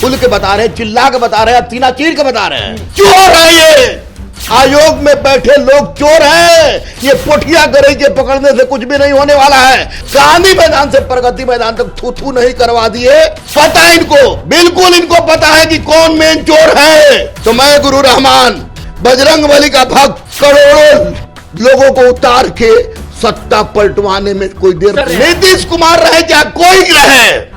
खुल के बता रहे हैं, चिल्ला के बता रहे हैं, तीना चीर के बता रहे हैं, चोर है ये। आयोग में बैठे लोग चोर हैं। ये पोठिया गरई के पकड़ने से कुछ भी नहीं होने वाला है। गांधी मैदान से प्रगति मैदान तक थू थू नहीं करवा दिए। पता है इनको, बिल्कुल इनको पता है कि कौन मेन चोर है। तो मैं गुरु रहमान बजरंगबली का भक्त करोड़ों लोगों को उतार के सत्ता पलटवाने में कोई देर नहीं। नीतीश कुमार रहे क्या कोई रहे,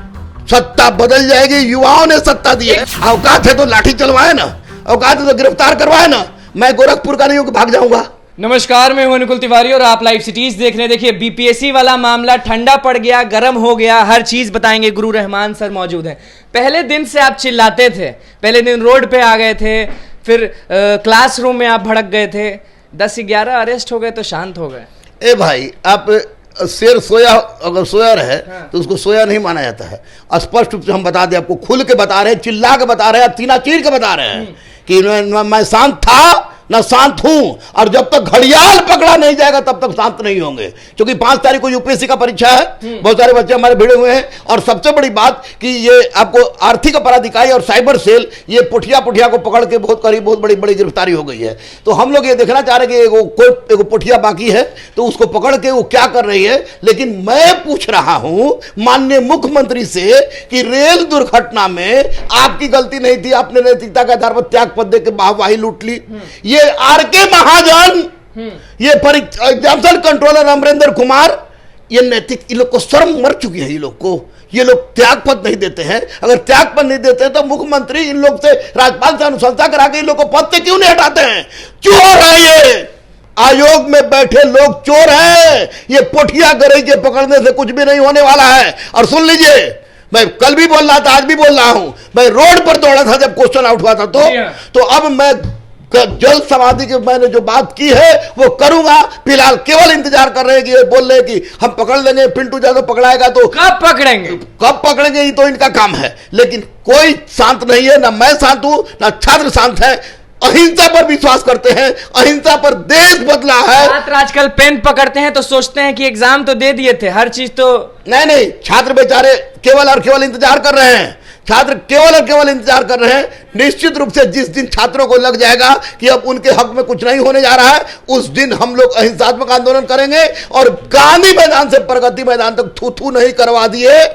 सत्ता बदल जाएगी। युवाओं ने सत्ता दी है। औकात है तो लाठी चलवाए ना, औकात है तो गिरफ्तार करवाए ना। मैं गोरखपुर का नहीं हूं कि भाग जाऊंगा। नमस्कार, मैं हूं अनुकुल तिवारी और आप लाइव सिटीज देख रहे हैं। देखिए, बीपीएससी वाला मामला ठंडा पड़ गया, गर्म हो गया, हर चीज बताएंगे। गुरु रहमान सर मौजूद हैं। पहले दिन से आप चिल्लाते थे, पहले दिन रोड पे आ गए थे, फिर क्लासरूम में आप भड़क गए थे, 10-11 अरेस्ट हो गए तो शांत हो गए। ए भाई, आप शेर सोया अगर सोया रहे तो उसको सोया नहीं माना जाता है। स्पष्ट रूप से हम बता दें, आपको खुल के बता रहे हैं, चिल्ला के बता रहे हैं, तीना चीर के बता रहे हैं कि मैं शांत था ना शांत हूं, और जब तक घड़ियाल पकड़ा नहीं जाएगा तब तक शांत नहीं होंगे। क्योंकि 5 तारीख को यूपीएससी का परीक्षा है, बहुत सारे बच्चे हमारे भिड़े हुए हैं। और सबसे बड़ी बात कि ये आपको आर्थिक अपराध इकाई और साइबर सेल ये पुठिया को पकड़ के बहुत बड़ी गिरफ्तारी हो गई है। तो हम लोग ये देखना चाह रहे हैं कि एगो पुठिया बाकी है तो उसको पकड़ के वो क्या कर रही है। लेकिन मैं पूछ रहा हूं माननीय मुख्यमंत्री से कि रेल दुर्घटना में आपकी गलती नहीं थी, आपने नैतिकता के आधार पर त्याग पद दे के वाहवाही लूट ली। ये आरके महाजन, ये एग्जामिनेशन कंट्रोलर अमरेंद्र कुमार, ये नैतिक, इन लोग को शर्म मर चुकी है। ये लोग त्याग पद नहीं देते हैं। अगर त्याग पद नहीं देते हैं तो मुख्यमंत्री इन लोग से, राज्यपाल से अनुशंसा करा के इन लोग को पद से क्यों नहीं हटाते हैं? चोर है ये। आयोग में बैठे लोग चोर हैं। ये पोठिया गरई के पकड़ने से कुछ भी नहीं होने वाला है। और सुन लीजिए, मैं कल भी बोल रहा था, आज भी बोल रहा हूं, मैं रोड पर दौड़ा था जब क्वेश्चन आउट हुआ था तो अब मैं जल समाधि की मैंने जो बात की है वो करूंगा। फिलहाल केवल इंतजार कर रहे हैं कि ये बोल रहे हैं कि हम पकड़ लेंगे, पिंटू यादव पकड़ाएगा तो कब पकड़ेंगे ये तो इनका काम है। लेकिन कोई शांत नहीं है, ना मैं शांत हूं ना छात्र शांत है। अहिंसा पर विश्वास करते हैं, अहिंसा पर देश बदला है। छात्र आजकल पेन पकड़ते हैं तो सोचते हैं कि एग्जाम तो दे दिए थे, हर चीज तो नहीं, छात्र बेचारे केवल और केवल इंतजार कर रहे हैं। छात्र केवल और केवल इंतजार कर रहे हैं। निश्चित रूप से जिस दिन छात्रों को लग जाएगा कि अब उनके हक में कुछ नहीं होने जा रहा है, उस दिन हम लोग अहिंसात्मक आंदोलन करेंगे और गांधी मैदान से प्रगति मैदान तक थू थू नहीं करवा दिए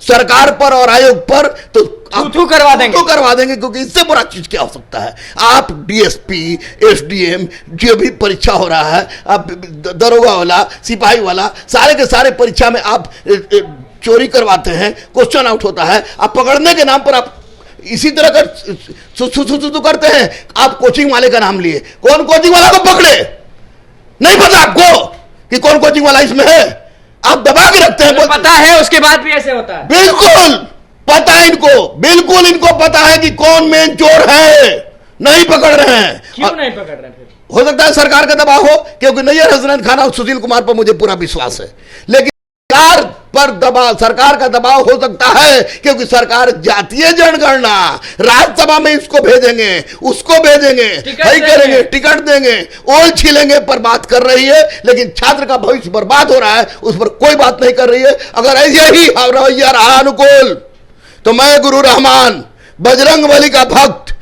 सरकार पर और आयोग पर तो थू करवा देंगे। क्योंकि इससे बुरा चीज क्या हो सकता है? आप डीएसपी, एसडीएम, जो भी परीक्षा हो रहा है, आप दरोगा वाला, सिपाही वाला, सारे के सारे परीक्षा में आप चोरी करवाते हैं, क्वेश्चन आउट होता है, आप पकड़ने के नाम पर आप इसी तरह का सुसु करते हैं। आप कोचिंग वाले का नाम लिए, कौन कोचिंग वाला को पकड़े? नहीं पता आपको कि कौन कोचिंग वाला इसमें है? आप दबा के रखते हैं। पता है, उसके बाद भी ऐसे होता है। बिल्कुल पता है इनको, बिल्कुल इनको पता है कि कौन मेन चोर है। नहीं पकड़ रहे हैं। क्यों नहीं पकड़ रहे? फिर हो सकता है सरकार का दबाव हो, क्योंकि नैयर हसनैन खान और सुशील कुमार पर मुझे पूरा विश्वास है। लेकिन सरकार का दबाव हो सकता है क्योंकि सरकार जातीय जनगणना, राज्यसभा में इसको भेजेंगे, उसको भेजेंगे, करेंगे, टिकट देंगे, ओल छीलेंगे पर बात कर रही है। लेकिन छात्र का भविष्य बर्बाद हो रहा है, उस पर कोई बात नहीं कर रही है। अगर ऐसे ही रवैया रहा अनुकूल तो मैं गुरु रहमान बजरंगबली का भक्त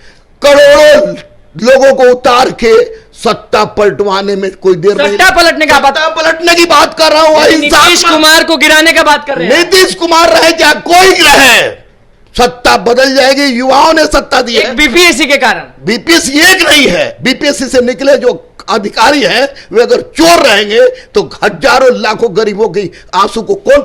करोड़ों लोगों को उतार के सत्ता पलटवाने में कोई देर नहीं। सत्ता पलटने की बात कर रहा हूं। नीतीश कुमार को गिराने का बात कर रहे हैं। नीतीश कुमार रहे क्या कोई रहे, सत्ता बदल जाएगी। युवाओं ने सत्ता दी है बीपीएससी के कारण। बीपीएससी एक नहीं है, बीपीएससी से निकले जो अधिकारी हैं वे अगर चोर रहेंगे तो हजारों लाखों गरीबों की आंसू को कौन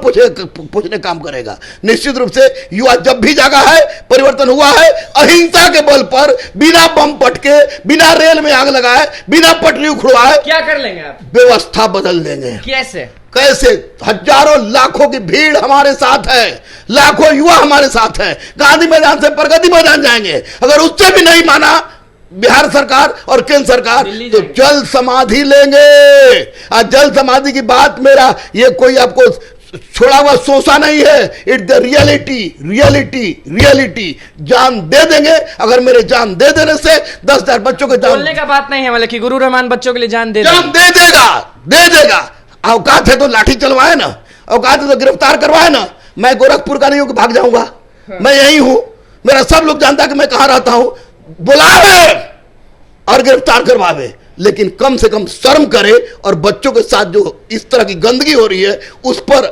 पूछने काम करेगा? निश्चित रूप से युवा जब भी जागा है, परिवर्तन हुआ है। अहिंसा के बल पर बिना बम पटके, बिना रेल में आग लगाए, बिना पटरी उखड़वाए क्या कर लेंगे आप? व्यवस्था बदल देंगे। कैसे? हजारों लाखों की भीड़ हमारे साथ है, लाखों युवा हमारे साथ है। गांधी मैदान से प्रगति मैदान जाएंगे। अगर उससे भी नहीं माना बिहार सरकार और केंद्र सरकार तो जल समाधि लेंगे। आज जल समाधि की बात मेरा ये कोई आपको छोड़ा हुआ सोचा नहीं है। It's the reality. जान दे देंगे। अगर मेरे जान दे देने से 10,000 बच्चों के जान बोलने का बात नहीं है, मतलब कि गुरु रहमान बच्चों के लिए जान दे देगा। औकात है तो लाठी चलवाए ना, औकात है तो गिरफ्तार करवाए ना। मैं गोरखपुर का नहीं हूं कि भाग जाऊंगा। मैं यही हूं। मेरा सब लोग जानता है कि मैं कहां रहता हूं, बुलावे और गिरफ्तार करवावे, लेकिन कम से कम शर्म करे और बच्चों के साथ जो इस तरह की गंदगी हो रही है उस पर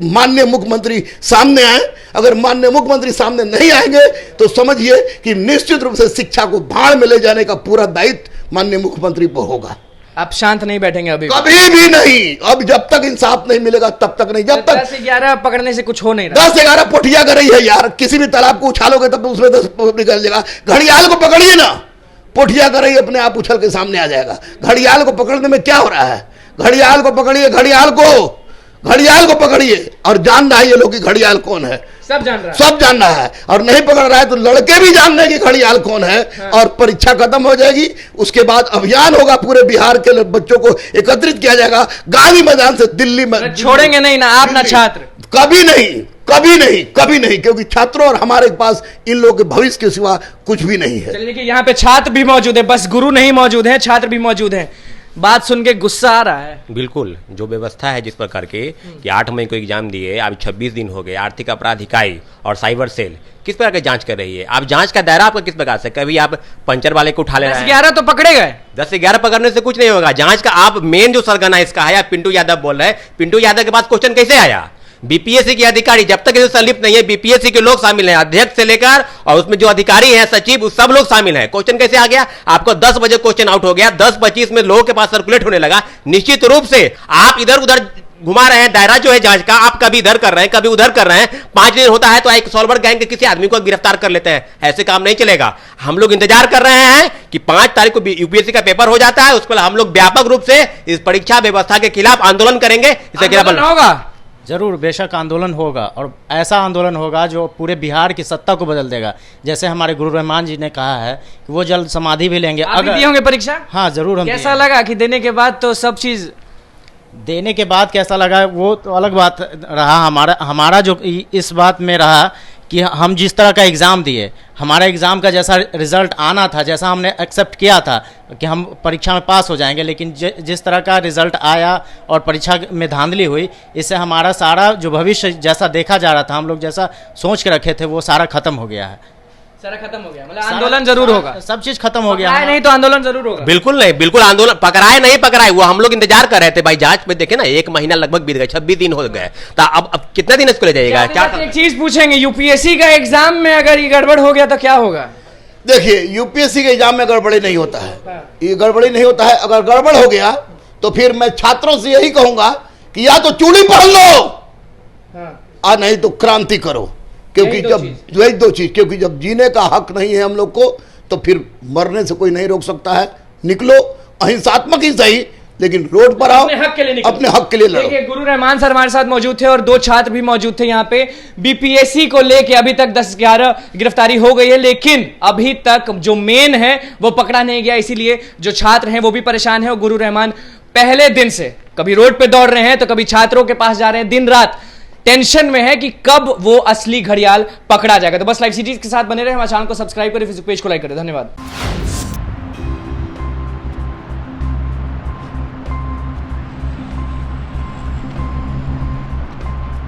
माननीय मुख्यमंत्री सामने आए। अगर माननीय मुख्यमंत्री सामने नहीं आएंगे तो समझिए कि निश्चित रूप से शिक्षा को भाड़ में ले जाने का पूरा दायित्व माननीय मुख्यमंत्री पर होगा। आप शांत नहीं बैठेंगे अभी? कभी भी नहीं। अब जब तक इंसाफ नहीं मिलेगा तब तक नहीं। जब तक 10-11 पकड़ने से कुछ हो नहीं रहा। 10-11 पोठिया कर रही है यार, किसी भी तालाब को उछालोगे तब उसमें 10 निकल जाएगा। घड़ियाल को पकड़िए ना, पोठिया कर रही है, अपने आप उछल के सामने आ जाएगा। घड़ियाल को पकड़ने में क्या हो रहा है? घड़ियाल को पकड़िए, घड़ियाल को पकड़िए और जान रहा है ये लोग कि घड़ियाल कौन है। सब जान रहा है, सब जान रहा है। और नहीं पकड़ रहा है तो लड़के भी जान रहे हैं कि घड़ियाल कौन है। हाँ। और परीक्षा खत्म हो जाएगी, उसके बाद अभियान होगा, पूरे बिहार के बच्चों को एकत्रित किया जाएगा गांधी मैदान से दिल्ली में। छोड़ेंगे नहीं ना आप ना छात्र? कभी नहीं, कभी नहीं, कभी नहीं, क्योंकि छात्रों और हमारे पास इन लोगों के भविष्य के सिवा कुछ भी नहीं है। चलिए देखिए, यहाँ पे छात्र भी मौजूद है, बस गुरु नहीं मौजूद है, छात्र भी मौजूद है। बात सुन के गुस्सा आ रहा है। बिल्कुल, जो व्यवस्था है जिस प्रकार के कि 8 मई को एग्जाम दिए, अभी 26 दिन हो गए, आर्थिक अपराध इकाई और साइबर सेल किस प्रकार की जांच कर रही है? आप जांच का दायरा आपका किस प्रकार से? कभी आप पंचर वाले को उठा ले रहे हैं? 10-11 तो पकड़े गए। 10-11 पकड़ने से कुछ नहीं होगा। जांच का आप मेन जो सरगना इसका है, आप पिंटू यादव बोल रहे हैं, पिंटू यादव के पास क्वेश्चन कैसे आया? बीपीएससी के अधिकारी जब तक इसमें संलिप्त नहीं है, बीपीएससी के लोग शामिल हैं, अध्यक्ष से लेकर और उसमें जो अधिकारी हैं, सचिव, सब लोग शामिल हैं। क्वेश्चन कैसे आ गया? आपको 10 बजे क्वेश्चन आउट हो गया, 10:25 में लोगों के पास सर्कुलेट होने लगा। निश्चित रूप से आप इधर उधर घुमा रहे हैं दायरा जो है जांच का, आप कभी इधर कर रहे हैं, कभी उधर कर रहे हैं। 5 दिन होता है तो एक सॉल्वर गैंग के किसी आदमी को गिरफ्तार कर लेते हैं। ऐसे काम नहीं चलेगा। हम लोग इंतजार कर रहे हैं कि 5 तारीख को यूपीएससी का पेपर हो जाता है, उस पर हम लोग व्यापक रूप से इस परीक्षा व्यवस्था के खिलाफ आंदोलन करेंगे। इसके खिलाफ होगा, जरूर बेशक आंदोलन होगा, और ऐसा आंदोलन होगा जो पूरे बिहार की सत्ता को बदल देगा। जैसे हमारे गुरु रहमान जी ने कहा है कि वो जल्द समाधि भी लेंगे। आप भी दिए होंगे परीक्षा? हाँ जरूर। हम कैसा लगा कि देने के बाद तो सब चीज? देने के बाद कैसा लगा वो तो अलग बात रहा। हमारा जो इस बात में रहा कि हम जिस तरह का एग्ज़ाम दिए, हमारा एग्ज़ाम का जैसा रिज़ल्ट आना था, जैसा हमने एक्सेप्ट किया था कि हम परीक्षा में पास हो जाएंगे, लेकिन जिस तरह का रिज़ल्ट आया और परीक्षा में धांधली हुई, इससे हमारा सारा जो भविष्य जैसा देखा जा रहा था, हम लोग जैसा सोच के रखे थे, वो सारा खत्म हो गया है। सारा खत्म हो गया, मतलब आंदोलन जरूर होगा, सब चीज खत्म हो गया। नहीं तो आंदोलन जरूर होगा। बिल्कुल नहीं, बिल्कुल आंदोलन पकड़ाए नहीं पकड़ाए, वो हम लोग इंतजार कर रहे थे भाई। जांच में देखे ना, 1 महीना लगभग बीत गए, 26 दिन हो गए, तो अब कितने दिन इसको ले जाएगा? क्या एक चीज पूछेंगे, यूपीएससी का एग्जाम में अगर ये गड़बड़ हो गया तो क्या होगा? देखिए, यूपीएससी के एग्जाम में गड़बड़ी नहीं होता है, ये गड़बड़ी नहीं होता है। अगर गड़बड़ हो गया तो फिर मैं छात्रों से यही कहूंगा कि या तो चूड़ी पहन लो और नहीं तो क्रांति करो, क्योंकि जब यही 2 चीज, क्योंकि जब जीने का हक नहीं है हम लोग को तो फिर मरने से कोई नहीं रोक सकता है। निकलो, अहिंसात्मक ही सही, लेकिन रोड पर आओ, अपने हक के लिए लड़ो। देखिए, गुरु रहमान सर हमारे साथ मौजूद थे और 2 छात्र भी मौजूद थे यहाँ पे। बीपीएससी को लेके अभी तक 10-11 गिरफ्तारी हो गई है, लेकिन अभी तक जो मेन है वो पकड़ा नहीं गया, इसीलिए जो छात्र हैं वो भी परेशान है। और गुरु रहमान पहले दिन से कभी रोड पे दौड़ रहे हैं तो कभी छात्रों के पास जा रहे हैं, दिन रात टेंशन में है कि कब वो असली घड़ियाल पकड़ा जाएगा। तो बस लाइव सिटीज के साथ बने रहे, हमारे चैनल को सब्सक्राइब करें, फेसबुक पेज को लाइक करें। धन्यवाद।